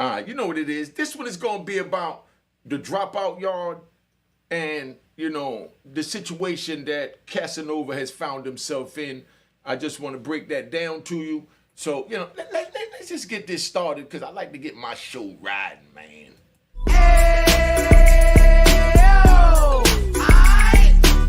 You know what it is. This one is going to be about the dropout yard and, you know, the situation that Casanova has found himself in. I just want to break that down to you. So, you know, let's just get this started because I like to get my show riding, man.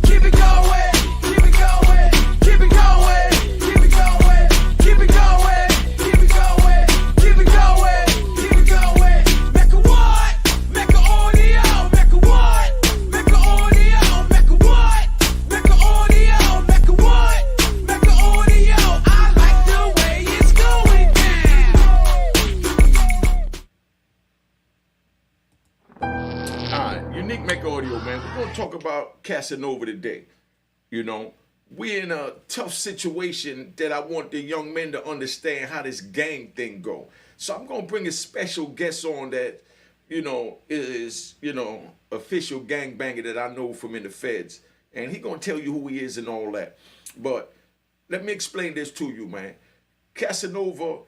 Keep it going, keep it going, keep it going, keep it going, keep it going, keep it going, keep it going, keep it going. Mecca what? Mecca audio, Mecca what? Mecca audio, Mecca what? Mecca audio, Mecca what? Mecca audio. I like the way it's going down. Unique Mecca audio, man. We're going to talk about Casanova today. You know, we're in a tough situation that I want the young men to understand how this gang thing go. So I'm going to bring a special guest on that, you know, is, you know, official gangbanger that I know from in the feds. And he going to tell you who he is and all that. But let me explain this to you, man. Casanova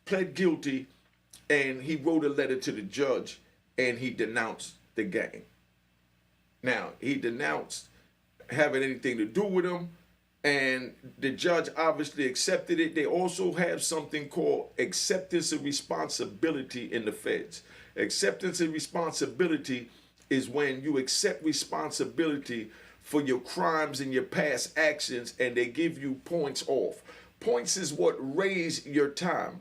pled guilty and he wrote a letter to the judge and he denounced the gang. Now, he denounced having anything to do with them, and the judge obviously accepted it. They also have something called acceptance of responsibility in the feds. Acceptance of responsibility is when you accept responsibility for your crimes and your past actions, and they give you points off. Points is what raise your time.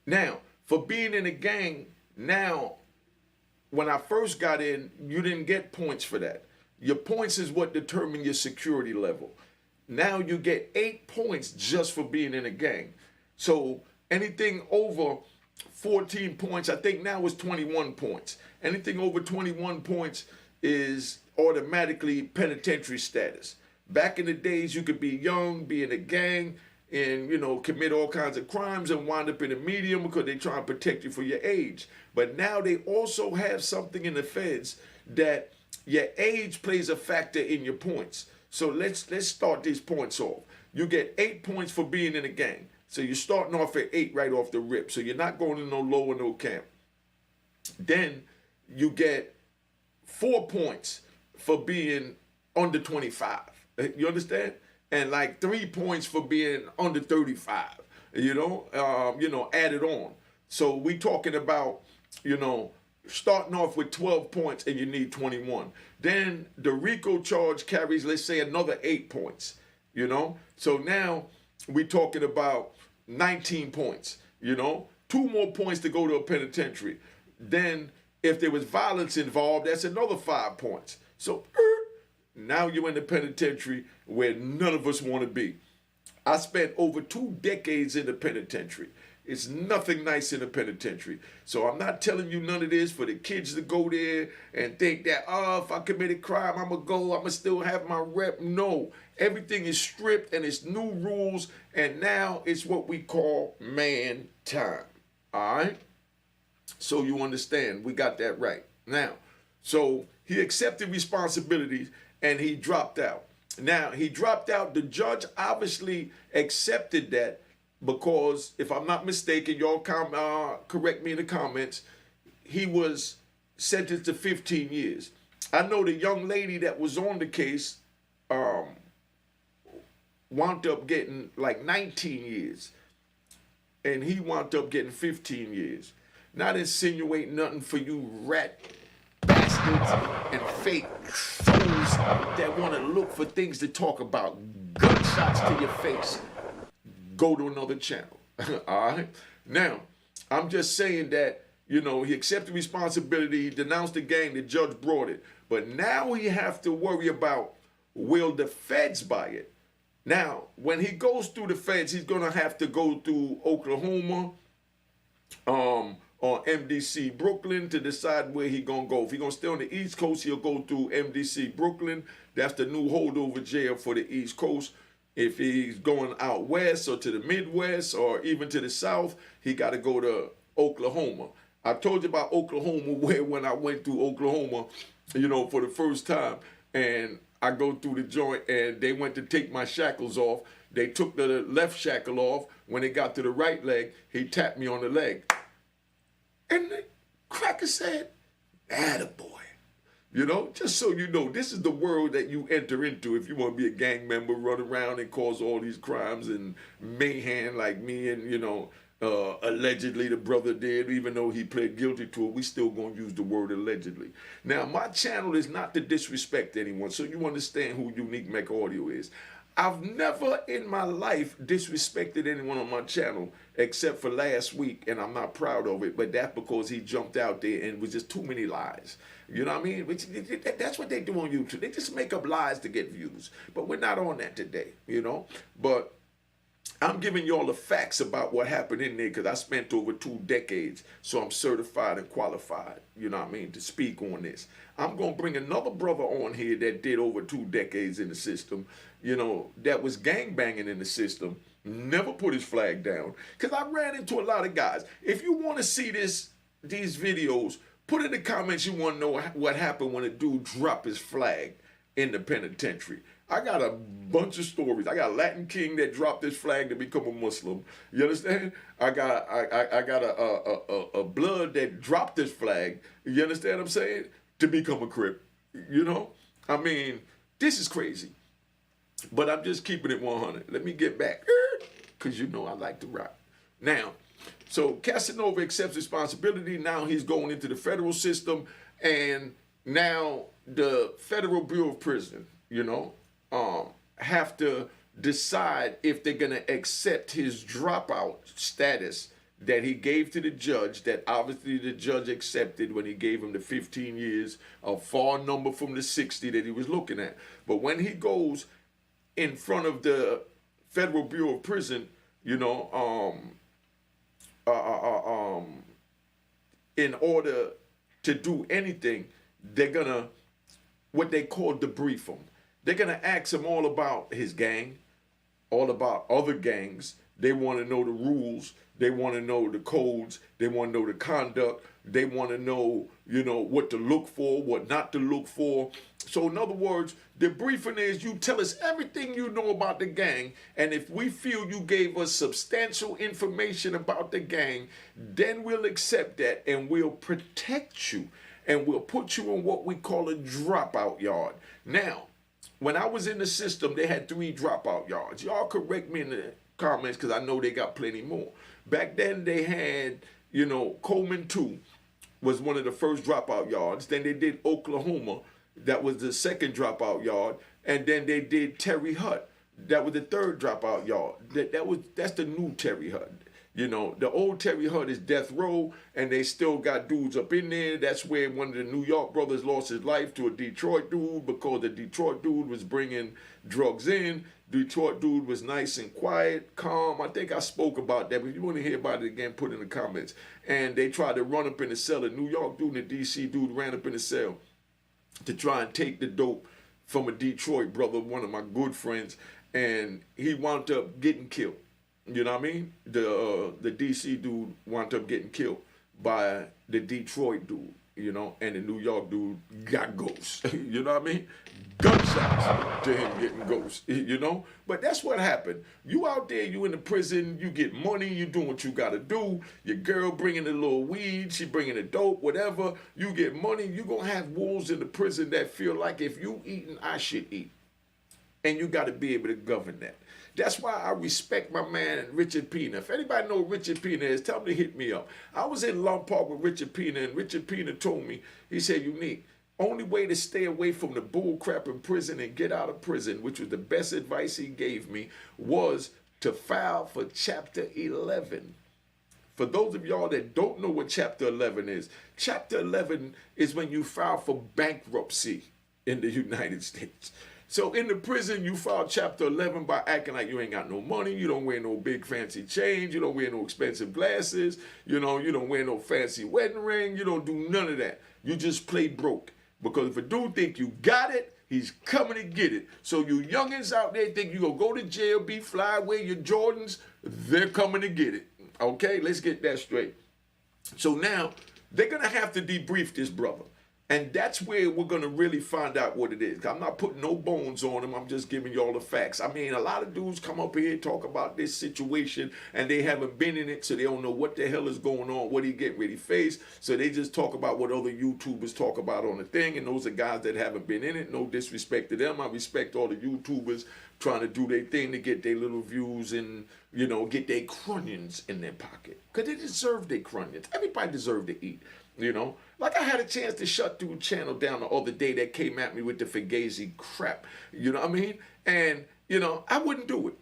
Now, for being in a gang, now, when I first got in, you didn't get points for that. Your points is what determine your security level. Now you get 8 points just for being in a gang. So anything over 14 points, I think now is 21 points. Anything over 21 points is automatically penitentiary status. Back in the days, you could be young, be in a gang, and, you know, commit all kinds of crimes and wind up in a medium because they try and protect you for your age. But now they also have something in the feds that your age plays a factor in your points. So let's start these points off. You get 8 points for being in a gang. So you're starting off at 8 right off the rip. So you're not going to no lower, no camp. Then you get 4 points for being under 25. You understand? And like 3 points for being under 35. You know, added on. So we talking about, you know, starting off with 12 points and you need 21. Then the RICO charge carries, let's say, another 8 points, you know? So now we talking about 19 points, you know? 2 more points to go to a penitentiary. Then if there was violence involved, that's another 5 points. So now you're in the penitentiary where none of us want to be. I spent over 2 decades in the penitentiary. It's nothing nice in the penitentiary. So I'm not telling you none of this for the kids to go there and think that, oh, if I commit a crime, I'm going to go, I'm going to still have my rep. No, everything is stripped and it's new rules. And now it's what we call man time. All right? So you understand, we got that right. Now, so he accepted responsibilities and he dropped out. Now, he dropped out. The judge obviously accepted that because, if I'm not mistaken, y'all correct me in the comments, he was sentenced to 15 years. I know the young lady that was on the case wound up getting like 19 years. And he wound up getting 15 years. Not insinuating nothing for you rat bastards and fake fools that want to look for things to talk about. Gunshots to your face. Go to another channel. All right? Now, I'm just saying that, you know, he accepted responsibility. He denounced the gang. The judge brought it. But now he have to worry about, will the feds buy it? Now, when he goes through the feds, he's going to have to go through Oklahoma, on MDC Brooklyn to decide where he going to go. If he's going to stay on the East Coast, he'll go through MDC Brooklyn. That's the new holdover jail for the East Coast. If he's going out west or to the Midwest or even to the South, he got to go to Oklahoma. I told you about Oklahoma where when I went through Oklahoma, you know, for the first time, and I go through the joint and they went to take my shackles off. They took the left shackle off. When they got to the right leg, he tapped me on the leg. And the cracker said, attaboy. You know, just so you know, this is the world that you enter into if you want to be a gang member, run around and cause all these crimes and mayhem like me and, you know, allegedly the brother did, even though he pled guilty to it. We still gonna use the word allegedly. Now, my channel is not to disrespect anyone, so you understand who Unique Mecca Audio is. I've never in my life disrespected anyone on my channel except for last week, and I'm not proud of it, but that's because he jumped out there and it was just too many lies. You know what I mean? That's what they do on YouTube. They just make up lies to get views. But we're not on that today, you know? But I'm giving y'all the facts about what happened in there because I spent over 2 decades, so I'm certified and qualified, you know what I mean, to speak on this. I'm going to bring another brother on here that did over 2 decades in the system, you know, that was gangbanging in the system, never put his flag down, because I ran into a lot of guys. If you want to see these videos, put in the comments you want to know what happened when a dude dropped his flag in the penitentiary. I got a bunch of stories. I got a Latin king that dropped his flag to become a Muslim. You understand? I got a blood that dropped his flag. You understand what I'm saying? To become a Crip. You know? I mean, this is crazy. But I'm just keeping it 100. Let me get back. Because you know I like to rock. Now, so Casanova accepts responsibility. Now he's going into the federal system. And now the Federal Bureau of Prison, you know, have to decide if they're going to accept his dropout status that he gave to the judge, that obviously the judge accepted when he gave him the 15 years, a far number from the 60 that he was looking at. But when he goes in front of the Federal Bureau of Prison, you know, in order to do anything, they're going to, what they call debrief him. They're going to ask him all about his gang, all about other gangs. They want to know the rules. They want to know the codes. They want to know the conduct. They want to know, you know, what to look for, what not to look for. So in other words, the briefing is you tell us everything you know about the gang, and if we feel you gave us substantial information about the gang, then we'll accept that and we'll protect you and we'll put you in what we call a dropout yard. Now, when I was in the system, they had 3 dropout yards. Y'all correct me in the comments because I know they got plenty more. Back then they had, you know, Coleman 2 was one of the first dropout yards. Then they did Oklahoma. That was the second dropout yard. And then they did Terry Hut. That was the third dropout yard. That's the new Terry Hut. You know, the old Terry Hut is death row, and they still got dudes up in there. That's where one of the New York brothers lost his life to a Detroit dude because the Detroit dude was bringing drugs in. Detroit dude was nice and quiet, calm. I think I spoke about that, but if you want to hear about it again, put in the comments. And they tried to run up in the cell. A New York dude and a DC dude ran up in the cell to try and take the dope from a Detroit brother, one of my good friends, and he wound up getting killed. You know what I mean? The DC dude wound up getting killed by the Detroit dude, you know, and the New York dude got ghosts. You know what I mean? Gunshots to him getting ghosts, you know? But that's what happened. You out there, you in the prison, you get money, you doing what you got to do. Your girl bringing a little weed, she bringing the dope, whatever. You get money, you going to have wolves in the prison that feel like if you eating, I should eat. And you got to be able to govern that. That's why I respect my man Richard Pina. If anybody know who Richard Pina is, tell him to hit me up. I was in Long Park with Richard Pina, and Richard Pina told me, he said, Unique, only way to stay away from the bull crap in prison and get out of prison, which was the best advice he gave me, was to file for Chapter 11. For those of y'all that don't know what Chapter 11 is, Chapter 11 is when you file for bankruptcy in the United States. So in the prison, you file Chapter 11 by acting like you ain't got no money, you don't wear no big fancy chains, you don't wear no expensive glasses, you know, you don't wear no fancy wedding ring, you don't do none of that. You just play broke. Because if a dude think you got it, he's coming to get it. So you youngins out there think you gonna go to jail, be fly, wear your Jordans, they're coming to get it. Okay, let's get that straight. So now, they're gonna have to debrief this brother. And that's where we're going to really find out what it is. I'm not putting no bones on them. I'm just giving you all the facts. I mean, a lot of dudes come up here and talk about this situation and they haven't been in it, so they don't know what the hell is going on, what he get ready to face. So they just talk about what other YouTubers talk about on the thing, and those are guys that haven't been in it. No disrespect to them. I respect all the YouTubers trying to do their thing to get their little views and, you know, get their crunions in their pocket. Because they deserve their crunions. Everybody deserves to eat. You know, like I had a chance to shut dude channel down the other day that came at me with the Fugazi crap. You know what I mean? And, you know, I wouldn't do it.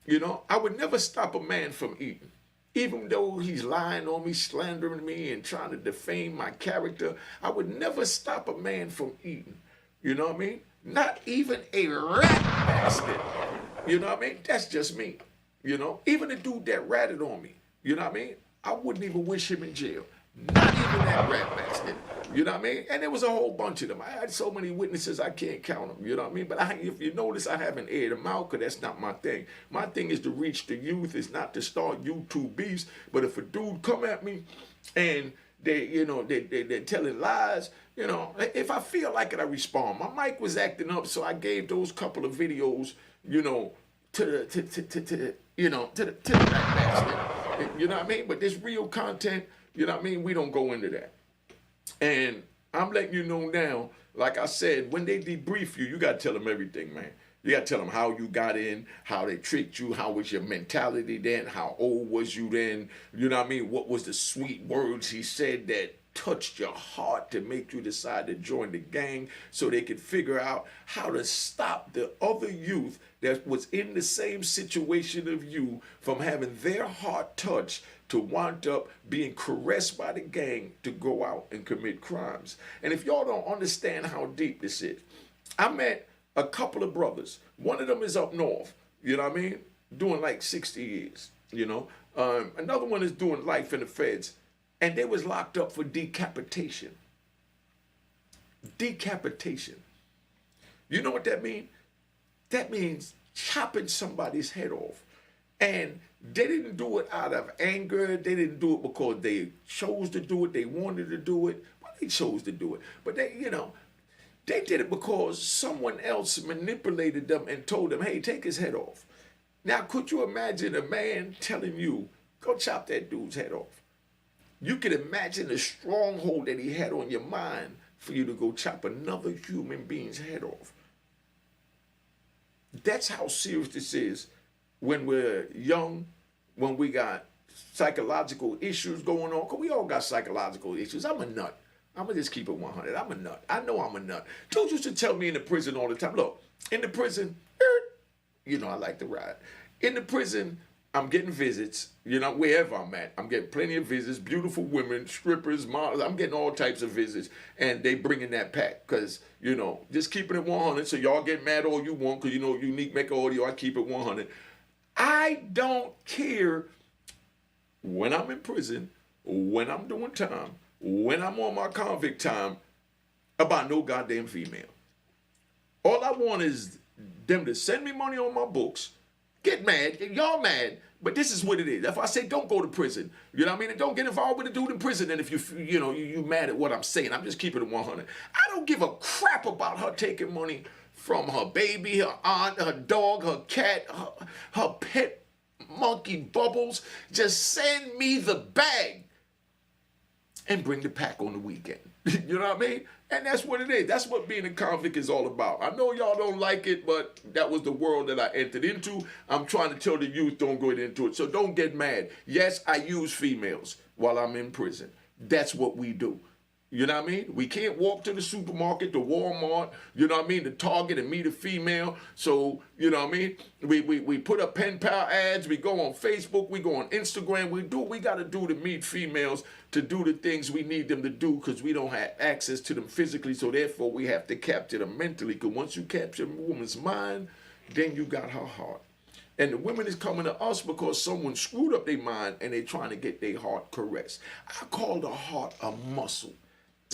You know, I would never stop a man from eating. Even though he's lying on me, slandering me, and trying to defame my character, I would never stop a man from eating. You know what I mean? Not even a rat bastard. You know what I mean? That's just me. You know, even the dude that ratted on me. You know what I mean? I wouldn't even wish him in jail. Not even that rat bastard. You know what I mean? And there was a whole bunch of them. I had so many witnesses, I can't count them. You know what I mean? But if you notice, I haven't aired them out because that's not my thing. My thing is to reach the youth. It's not to start YouTube beefs. But if a dude come at me and they're telling lies, you know, if I feel like it, I respond. My mic was acting up, so I gave those couple of videos, you know, to the rat bastard. You know what I mean? But this real content, you know what I mean? We don't go into that. And I'm letting you know now, like I said, when they debrief you, you got to tell them everything, man. You got to tell them how you got in, how they tricked you, how was your mentality then, how old was you then, you know what I mean? What was the sweet words he said that touched your heart to make you decide to join the gang so they could figure out how to stop the other youth that was in the same situation of you from having their heart touched to wind up being caressed by the gang to go out and commit crimes. And if y'all don't understand how deep this is, I met a couple of brothers. One of them is up north, you know what I mean? Doing like 60 years, you know? Another one is doing life in the feds. And they was locked up for decapitation. Decapitation. You know what that means? That means chopping somebody's head off. And they didn't do it out of anger. They didn't do it because they chose to do it. They wanted to do it. Well, they chose to do it. But they, you know, they did it because someone else manipulated them and told them, hey, take his head off. Now, could you imagine a man telling you, go chop that dude's head off? You can imagine the stronghold that he had on your mind for you to go chop another human being's head off. That's how serious this is when we're young, when we got psychological issues going on. Because we all got psychological issues. I'm a nut. I'm going to just keep it 100. I'm a nut. I know I'm a nut. Dudes used to tell me in the prison all the time, look, in the prison, you know I like to ride. In the prison, I'm getting visits, you know, wherever I'm at. I'm getting plenty of visits, beautiful women, strippers, models. I'm getting all types of visits, and they bringing that pack because, you know, just keeping it 100. So y'all get mad all you want because, you know, Unique Mecca audio, I keep it 100. I don't care when I'm in prison, when I'm doing time, when I'm on my convict time, about no goddamn female. All I want is them to send me money on my books, get mad, y'all mad, but this is what it is. If I say don't go to prison, you know what I mean, and don't get involved with a dude in prison, and if you mad at what I'm saying, I'm just keeping it 100. I don't give a crap about her taking money from her baby, her aunt, her dog, her cat, her pet monkey Bubbles. Just send me the bag and bring the pack on the weekend. You know what I mean? And that's what it is. That's what being a convict is all about. I know y'all don't like it, but that was the world that I entered into. I'm trying to tell the youth don't go into it. So don't get mad. Yes, I use females while I'm in prison. That's what we do. You know what I mean? We can't walk to the supermarket, to Walmart, you know what I mean, to Target and meet a female. So, you know what I mean? We put up pen pal ads. We go on Facebook. We go on Instagram. We do what we got to do to meet females, to do the things we need them to do because we don't have access to them physically. So, therefore, we have to capture them mentally because once you capture a woman's mind, then you got her heart. And the women is coming to us because someone screwed up their mind and they're trying to get their heart caressed. I call the heart a muscle.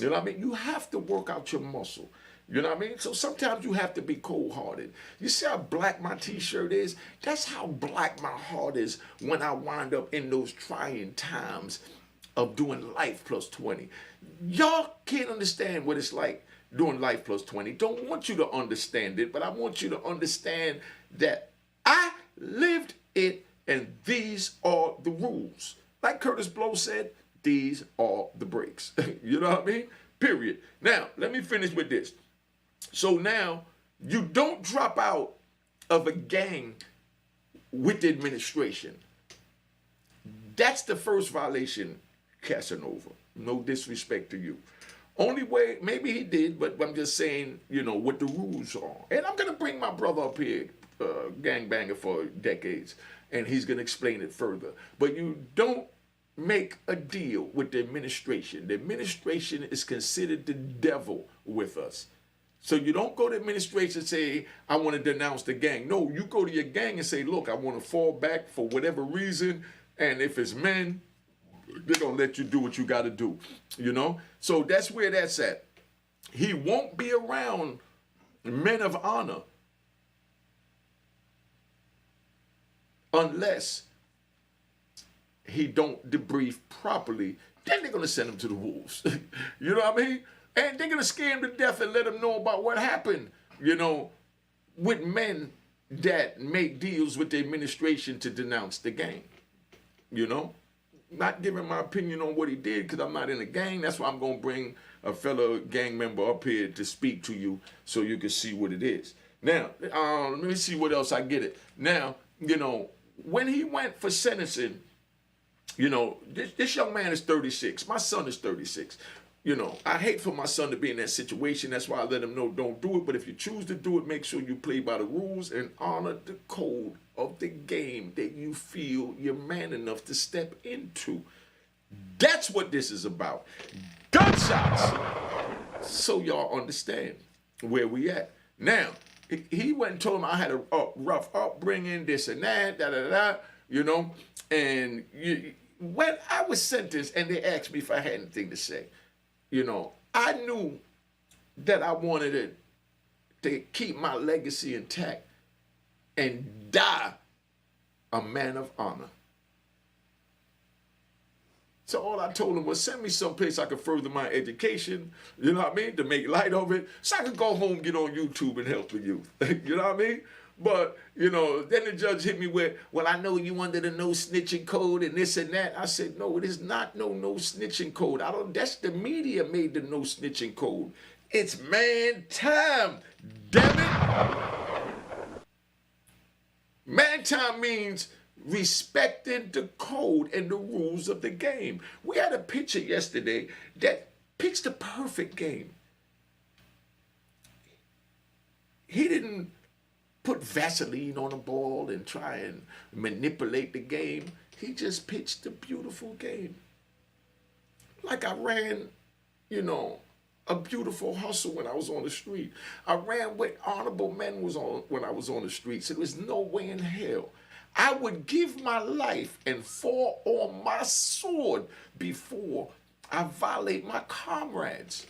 You know what I mean? You have to work out your muscle. You know what I mean? So sometimes you have to be cold-hearted. You see how black my t-shirt is? That's how black my heart is when I wind up in those trying times of doing life plus 20. Y'all can't understand what it's like doing life plus 20. Don't want you to understand it, but I want you to understand that I lived it and these are the rules. Like Curtis Blow said, these are the breaks. You know what I mean? Period. Now, let me finish with this. So now, you don't drop out of a gang with the administration. That's the first violation, Casanova. No disrespect to you. Only way, maybe he did, but I'm just saying, you know, what the rules are. And I'm going to bring my brother up here, gangbanger for decades, and he's going to explain it further. But you don't make a deal with the administration. The administration is considered the devil with us. So you don't go to administration and say, I want to denounce the gang. No, you go to your gang and say, look, I want to fall back for whatever reason. And if it's men, they're going to let you do what you got to do. You know? So that's where that's at. He won't be around men of honor unless he don't debrief properly. Then they're going to send him to the wolves. You know what I mean? And they're going to scare him to death and let him know about what happened, you know, with men that make deals with the administration to denounce the gang. You know? Not giving my opinion on what he did because I'm not in a gang. That's why I'm going to bring a fellow gang member up here to speak to you so you can see what it is. Now, let me see what else I get it. Now, you know, when he went for sentencing, you know, this young man is 36. My son is 36. You know, I hate for my son to be in that situation. That's why I let him know don't do it. But if you choose to do it, make sure you play by the rules and honor the code of the game that you feel you're man enough to step into. That's what this is about. Gunshots. So y'all understand where we at. Now, he went and told him I had a rough upbringing, this and that, da-da-da, you know. And when I was sentenced and they asked me if I had anything to say, you know, I knew that I wanted to keep my legacy intact and die a man of honor. So all I told him was send me someplace I could further my education, you know what I mean, to make light of it, so I could go home, get on YouTube and help the youth. You know what I mean? But, you know, then the judge hit me with, well, I know you under the no snitching code and this and that. I said, no, it is not no snitching code. That's the media made the no snitching code. It's man time, damn it. Man time means respecting the code and the rules of the game. We had a picture yesterday that picks the perfect game. He didn't put Vaseline on the ball and try and manipulate the game. He just pitched a beautiful game. Like I ran, you know, a beautiful hustle when I was on the street. I ran with honorable men when I was on the streets. There was no way in hell I would give my life and fall on my sword before I violate my comrades.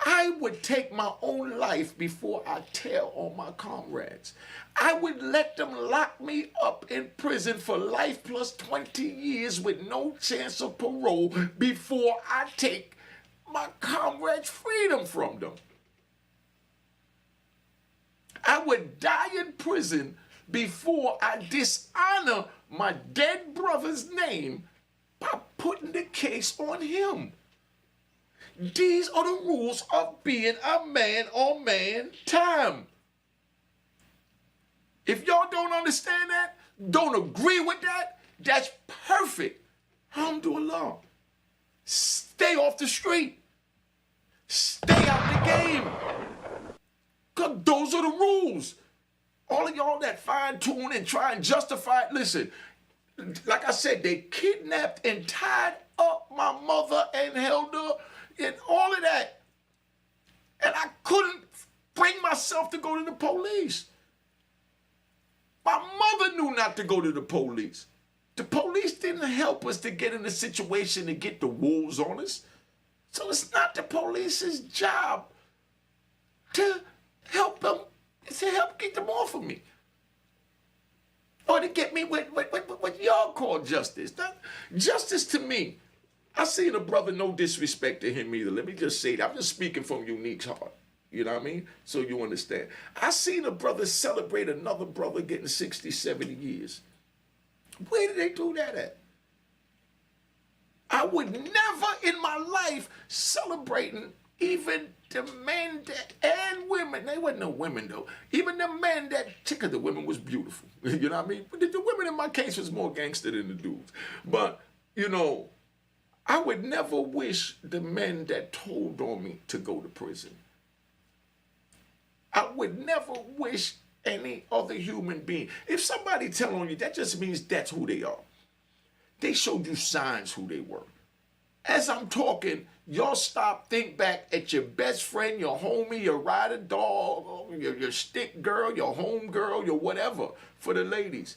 I would take my own life before I tell on my comrades. I would let them lock me up in prison for life plus 20 years with no chance of parole before I take my comrades' freedom from them. I would die in prison before I dishonor my dead brother's name by putting the case on him. These are the rules of being a man on man time. If y'all don't understand that, don't agree with that, that's perfect. Alhamdulillah. Stay off the street. Stay out the game. Because those are the rules. All of y'all that fine-tune and try and justify it, listen, like I said, they kidnapped and tied up my mother and held her and all of that. And I couldn't bring myself to go to the police. My mother knew not to go to the police. The police didn't help us to get in a situation to get the wolves on us. So it's not the police's job to help them, to help get them off of me. Or to get me what y'all call justice. Justice to me I seen a brother, no disrespect to him either. Let me just say that. I'm just speaking from Unique's heart. You know what I mean? So you understand. I seen a brother celebrate another brother getting 60, 70 years. Where did they do that at? I would never in my life celebrating even the men and women. They wasn't no women though. Even the men that the women was beautiful. You know what I mean? But the women in my case was more gangster than the dudes. But, you know, I would never wish the men that told on me to go to prison. I would never wish any other human being. If somebody tell on you, that just means that's who they are. They showed you signs who they were. As I'm talking, y'all stop, think back at your best friend, your homie, your ride or dog, your stick girl, your home girl, your whatever, for the ladies.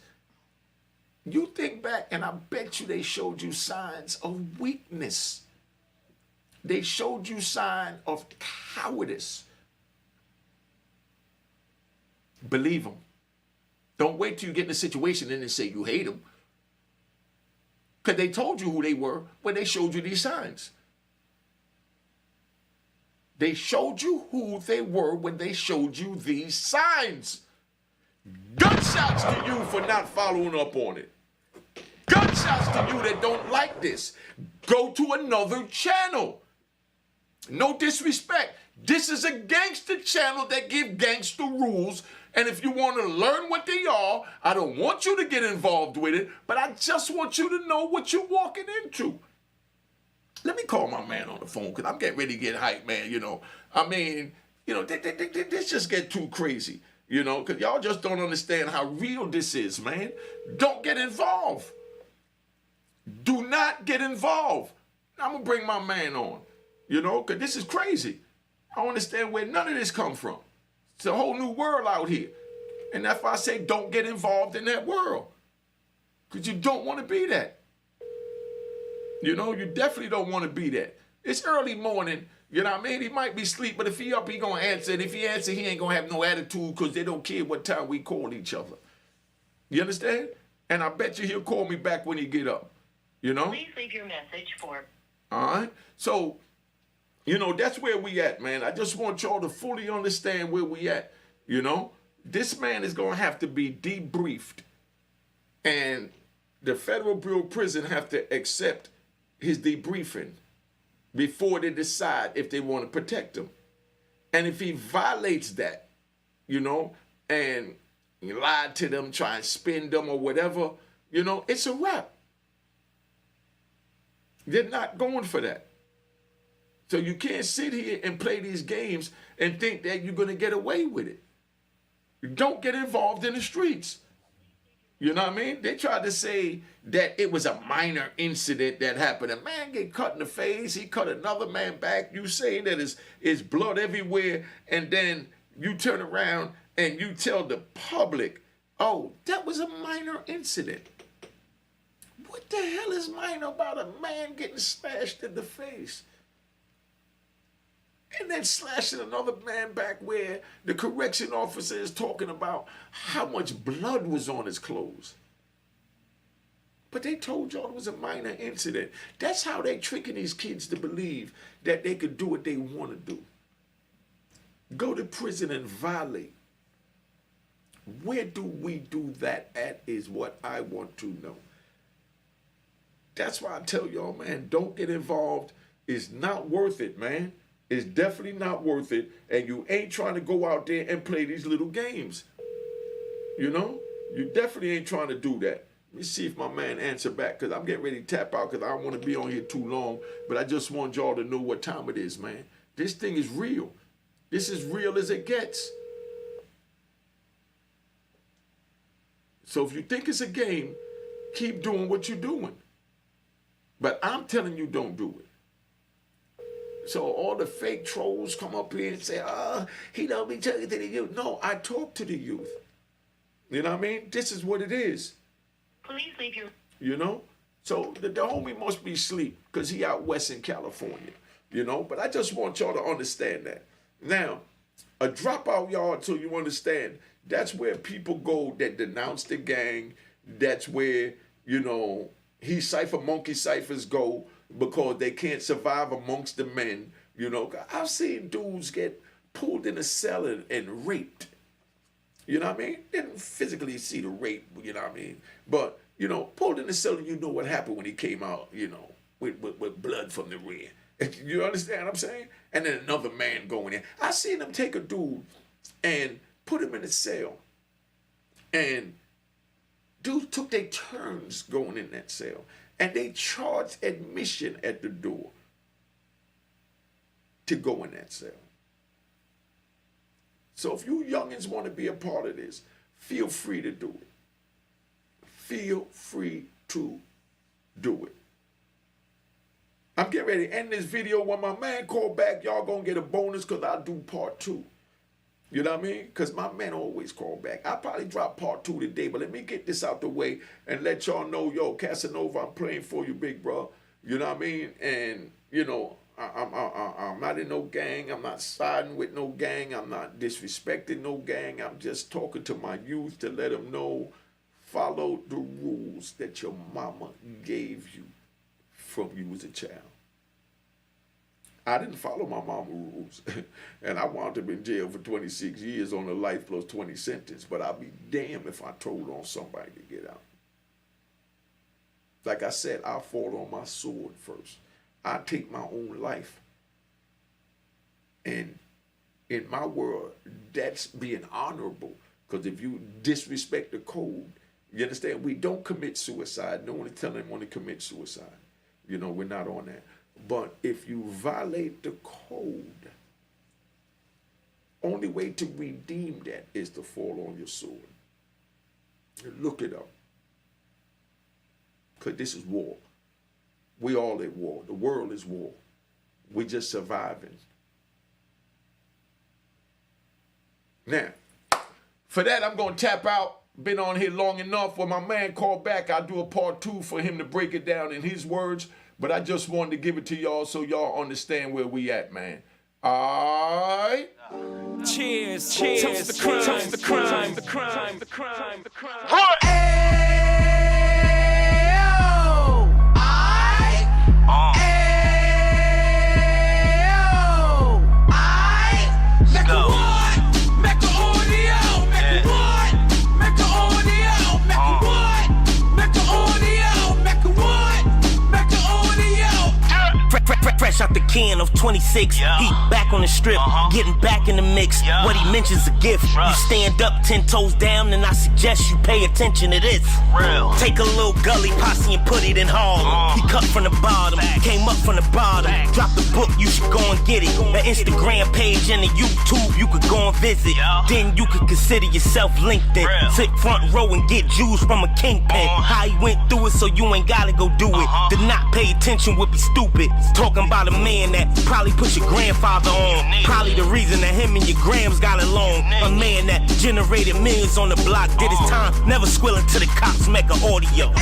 You think back, and I bet you they showed you signs of weakness. They showed you signs of cowardice. Believe them. Don't wait till you get in a situation and then say you hate them. Because they told you who they were when they showed you these signs. They showed you who they were when they showed you these signs. Gunshots to you for not following up on it. Gunshots to you that don't like this. Go to another channel. No disrespect. This is a gangster channel that give gangster rules. And if you want to learn what they are, I don't want you to get involved with it, but I just want you to know what you're walking into. Let me call my man on the phone because I'm getting ready to get hyped, man. You know, I mean, you know, this just get too crazy, you know, because y'all just don't understand how real this is, man. Don't get involved. Do not get involved. I'm going to bring my man on, you know, because this is crazy. I don't understand where none of this come from. It's a whole new world out here. And that's why I say don't get involved in that world. Because you don't want to be that. You know, you definitely don't want to be that. It's early morning, you know what I mean? He might be asleep, but if he up, he going to answer. And if he answer, he ain't going to have no attitude because they don't care what time we call each other. You understand? And I bet you he'll call me back when he get up. You know? Please leave your message for... All right? So... you know, that's where we at, man. I just want y'all to fully understand where we at, you know. This man is going to have to be debriefed. And the Federal Bureau of Prison have to accept his debriefing before they decide if they want to protect him. And if he violates that, you know, and lied to them, try and spin them or whatever, you know, it's a wrap. They're not going for that. So you can't sit here and play these games and think that you're going to get away with it. Don't get involved in the streets. You know what I mean? They tried to say that it was a minor incident that happened. A man get cut in the face. He cut another man back. You say that is blood everywhere. And then you turn around and you tell the public, oh, that was a minor incident. What the hell is minor about a man getting smashed in the face? And then slashing another man back where the correction officer is talking about how much blood was on his clothes. But they told y'all it was a minor incident. That's how they tricking these kids to believe that they could do what they want to do. Go to prison and violate. Where do we do that at is what I want to know. That's why I tell y'all, man, don't get involved. It's not worth it, man. It's definitely not worth it, and you ain't trying to go out there and play these little games. You know? You definitely ain't trying to do that. Let me see if my man answer back, because I'm getting ready to tap out because I don't want to be on here too long, but I just want y'all to know what time it is, man. This thing is real. This is real as it gets. So if you think it's a game, keep doing what you're doing. But I'm telling you, don't do it. So all the fake trolls come up here and say, he don't be talking to the youth. No, I talk to the youth. You know what I mean? This is what it is. Please leave your... You know? So the homie must be asleep because he out west in California. You know? But I just want y'all to understand that. Now, a dropout, y'all, until you understand, that's where people go that denounce the gang. That's where, you know, monkey ciphers go, because they can't survive amongst the men. You know, I've seen dudes get pulled in a cell and raped. You know what I mean? Didn't physically see the rape, you know what I mean? But, you know, pulled in the cell and you know what happened when he came out, you know, with blood from the rear. You understand what I'm saying? And then another man going in. I seen them take a dude and put him in a cell. And dudes took their turns going in that cell. And they charged admission at the door to go in that cell. So if you youngins want to be a part of this, feel free to do it. Feel free to do it. I'm getting ready to end this video. When my man called back, y'all gonna get a bonus because I'll do part 2. You know what I mean? Because my man always call back. I'll probably drop part 2 today, but let me get this out the way and let y'all know, yo, Casanova, I'm playing for you, big bro. You know what I mean? And, you know, I'm not in no gang. I'm not siding with no gang. I'm not disrespecting no gang. I'm just talking to my youth to let them know, follow the rules that your mama gave you from you as a child. I didn't follow my mama rules, and I wound up in jail for 26 years on a life plus 20 sentence, but I'll be damned if I told on somebody to get out. Like I said, I'll fall on my sword first. I take my own life. And in my world, that's being honorable. Because if you disrespect the code, you understand, we don't commit suicide. No one is telling anyone to commit suicide. You know, we're not on that. But if you violate the code, only way to redeem that is to fall on your sword. Look it up. Because this is war. We all at war. The world is war. We're just surviving. Now, for that, I'm going to tap out. Been on here long enough. When my man called back, I'll do a part 2 for him to break it down in his words. But I just wanted to give it to y'all so y'all understand where we at, man. All right? Cheers, cheers, toast the crime, toast the crime, the crime, the crime, the crime. Fresh out the can of 26, he back on the strip, getting back in the mix. What he mentions a gift. You stand up 10 toes down, and I suggest you pay attention to this. Take a little gully posse and put it in Harlem. He cut from the bottom, came up from the bottom. Drop the book, you should go and get it. An Instagram page and a YouTube, you could go and visit. Then you could consider yourself LinkedIn. Sit front row and get Jews from a kingpin. How he went through it, so you ain't gotta go do it. To not pay attention would be stupid. Talking about a man that probably put your grandfather on. Probably the reason that him and your grams got along. A man that generated millions on the block, did his time, never squealing to the cops, make an audio.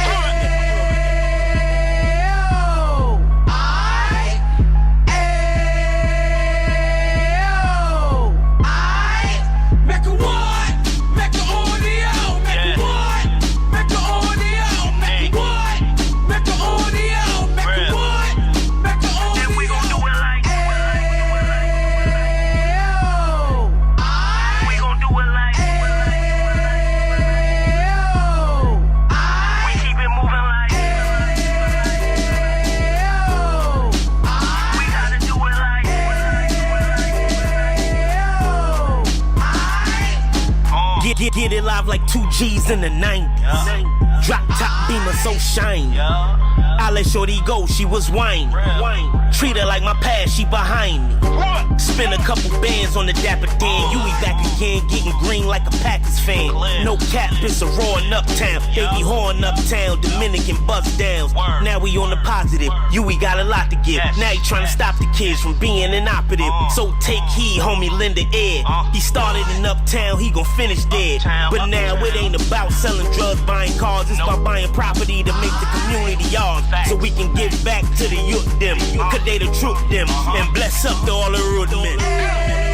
Get it live like 2 G's in the 90s. Drop top beamer so shiny. I let shorty go, she was whining. Treat her like my past, she behind me. Spin a couple bands on the Dapper Dan. You be back again, getting green like a Packers fan. No cap, it's a roaring uptown. They be whoring uptown, Dominican bust downs. Now we on the positive, you we got a lot to give. Now he trying to stop the kids from being inoperative. So take heed, homie, lend a ear. He started in uptown, he gon' finish dead. But now it ain't about selling drugs, buying cars. It's about buying property to make the community yours. So we can give back to the youth them. Cause they the truth them. And bless up to all the root men.